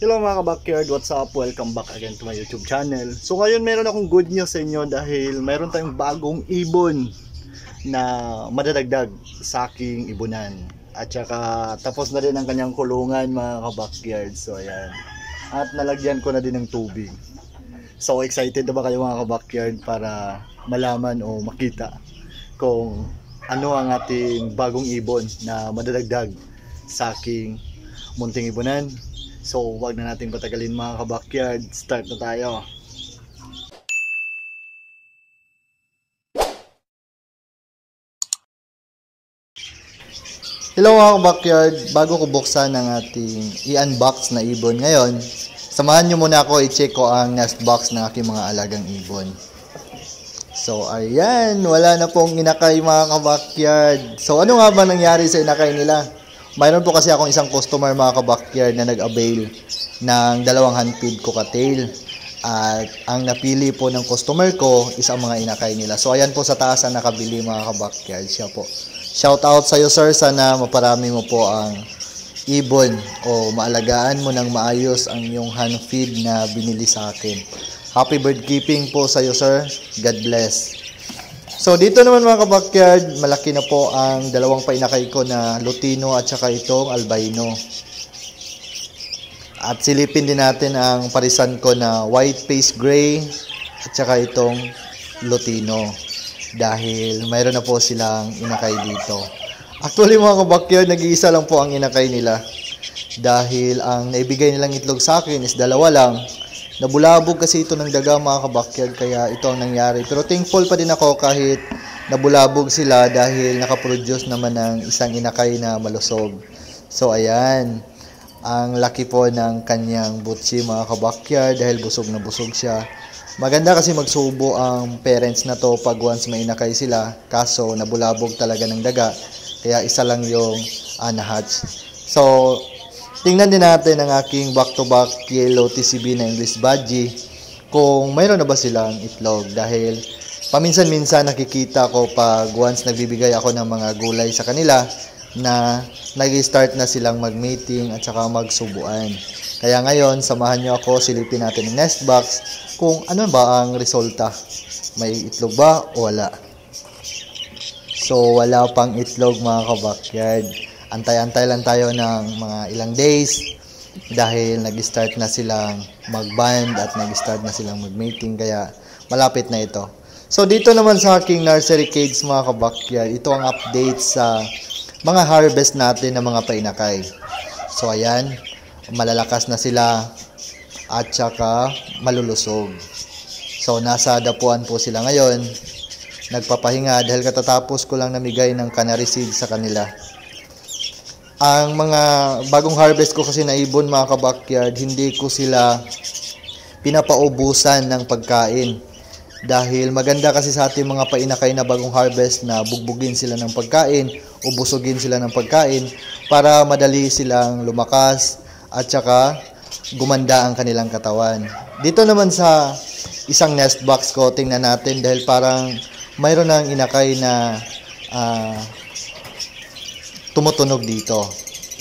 Hello mga ka-backyard, what's up? Welcome back again to my YouTube channel. So ngayon meron akong good news sa inyo dahil meron tayong bagong ibon na madadagdag sa aking ibunan. At saka tapos na din ang kanyang kulungan mga ka-backyard. So ayan. At nalagyan ko na din ng tubig. So excited na ba kayo mga ka-backyard para malaman o makita kung ano ang ating bagong ibon na madadagdag sa aking munting ibunan? So, wag na natin patagalin mga ka-backyard. Start na tayo. Hello mga ka-backyard. Bago ko buksan ang ating i-unbox na ibon ngayon, samahan nyo muna ako i-check ko ang nest box ng aking mga alagang ibon. So, ayan. Wala na pong inakay mga ka-backyard. So, ano nga ba nangyari sa inakay nila? Mayroon po kasi akong isang customer mga ka-backyard na nag-avail ng 2 handfeed cocktail. At ang napili po ng customer ko is ang mga inakay nila. So ayan po sa taas ang nakabili mga ka-backyard. Siya po. Shout out sa iyo sir. Sana maparami mo po ang ibon o maalagaan mo ng maayos ang iyong handfeed na binili sa akin. Happy bird keeping po sa iyo sir. God bless. So dito naman mga ka-backyard, malaki na po ang 2 painakay ko na Lutino at saka itong albino. At silipin din natin ang parisan ko na white face gray at saka itong Lutino. Dahil mayroon na po silang inakay dito. Actually mga ka-backyard, nag-iisa lang po ang inakay nila. Dahil ang naibigay nilang itlog sa akin is 2 lang. Nabulabog kasi ito ng daga mga ka-backyard, kaya ito ang nangyari. Pero thankful pa din ako kahit nabulabog sila dahil nakaproduce naman ng isang inakay na malusog. So ayan, ang laki po ng kanyang butsi mga ka-backyard dahil busog na busog siya. Maganda kasi magsubo ang parents na to pag once may inakay sila, kaso nabulabog talaga ng daga, kaya isa lang yung na-hatch. So tingnan din natin ang aking back-to-back yellow TCB na English Budgie kung mayroon na ba silang itlog. Dahil paminsan-minsan nakikita ko pag once nagbibigay ako ng mga gulay sa kanila na nag-start na silang mag-mating at saka magsubuan. Kaya ngayon, samahan nyo ako, silipin natin ang nest box kung ano ba ang resulta. May itlog ba o wala? So, wala pang itlog mga ka-backyard. Antay-antay lang tayo ng mga ilang days dahil nag-start na silang mag-band at nag-start na silang mag-mating, kaya malapit na ito. So dito naman sa aking nursery cage mga ka-backyard, ito ang update sa mga harvest natin ng mga painakay. So ayan, malalakas na sila at saka malulusog. So nasa dapuan po sila ngayon, nagpapahinga dahil katatapos ko lang namigay ng canary seed sa kanila. Ang mga bagong harvest ko kasi na ibon mga ka-backyard, hindi ko sila pinapaubusan ng pagkain. Dahil maganda kasi sa ating mga painakay na bagong harvest na bugbugin sila ng pagkain o busugin sila ng pagkain para madali silang lumakas at saka gumanda ang kanilang katawan. Dito naman sa isang nest box ko, tingnan natin dahil parang mayroon ng inakay na tumutunog dito.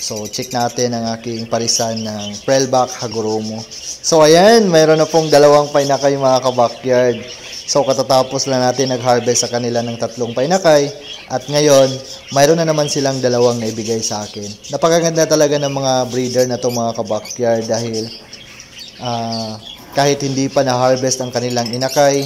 So, check natin ang aking parisan ng Prellback Hagoromo. So, ayan, mayroon na pong 2 painakay mga ka-backyard. So, katatapos lang natin nag-harvest sa kanila ng 3 painakay. At ngayon, mayroon na naman silang 2 na ibigay sa akin. Napakaganda talaga ng mga breeder na to mga ka-backyard dahil kahit hindi pa na-harvest ang kanilang inakay,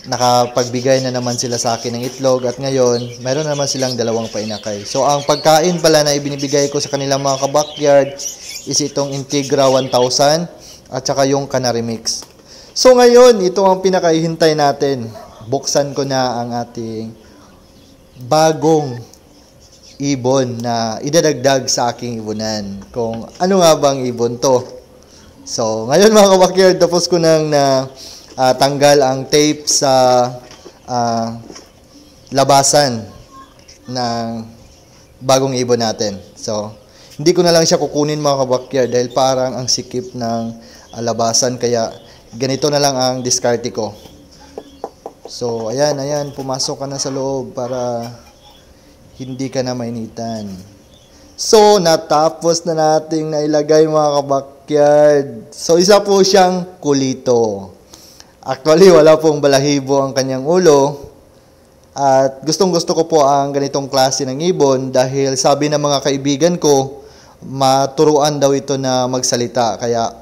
nakapagbigay na naman sila sa akin ng itlog at ngayon, mayroon naman silang 2 painakay. So, ang pagkain pala na ibinibigay ko sa kanilang mga ka-backyard is itong Integra 1000 at saka yung Canary Mix. So, ngayon, ito ang pinakahihintay natin. Buksan ko na ang ating bagong ibon na idadagdag sa aking ibunan. Kung ano nga bang ibon to. So, ngayon mga ka-backyard, tapos ko nang tanggal ang tape sa labasan ng bagong ibon natin. So, hindi ko na lang siya kukunin mga ka-backyard dahil parang ang sikip ng labasan, kaya ganito na lang ang diskarte ko. So, ayan, pumasok ka na sa loob para hindi ka na mainitan. So, natapos na nating nailagay mga kabakyard. So, isa po siyang kulito. Actually, wala pong balahibo ang kanyang ulo. At gustong-gusto ko po ang ganitong klase ng ibon dahil sabi ng mga kaibigan ko, maturuan daw ito na magsalita. Kaya,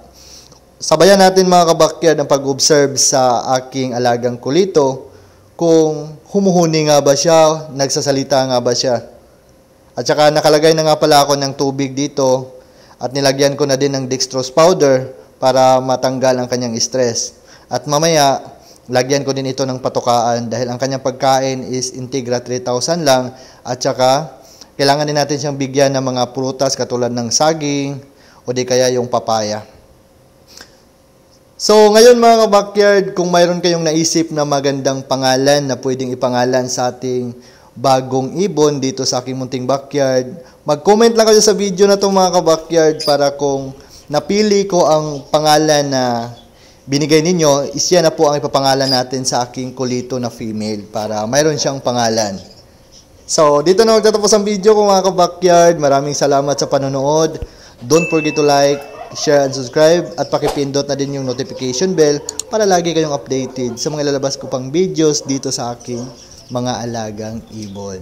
sabayan natin mga kabakyard ang pag-observe sa aking alagang kulito kung humuhuni nga ba siya, nagsasalita nga ba siya. At saka nakalagay na nga pala ako ng tubig dito at nilagyan ko na din ng dextrose powder para matanggal ang kanyang stress. At mamaya, lagyan ko din ito ng patukaan dahil ang kanyang pagkain is Integra 3000 lang at saka kailangan din natin siyang bigyan ng mga prutas katulad ng saging o di kaya yung papaya. So, ngayon mga kabakyard, kung mayroon kayong naisip na magandang pangalan na pwedeng ipangalan sa ating bagong ibon dito sa aking munting backyard, mag-comment lang kayo sa video na itong mga kabakyard para kung napili ko ang pangalan na binigay ninyo, isya na po ang ipapangalan natin sa aking kulito na female para mayroon siyang pangalan. So, dito na magtatapos ang video ko mga kabakyard. Maraming salamat sa panonood. Don't forget to like, share, and subscribe. At pakipindot na din yung notification bell para lagi kayong updated sa mga ilalabas ko pang videos dito sa aking mga alagang ibon.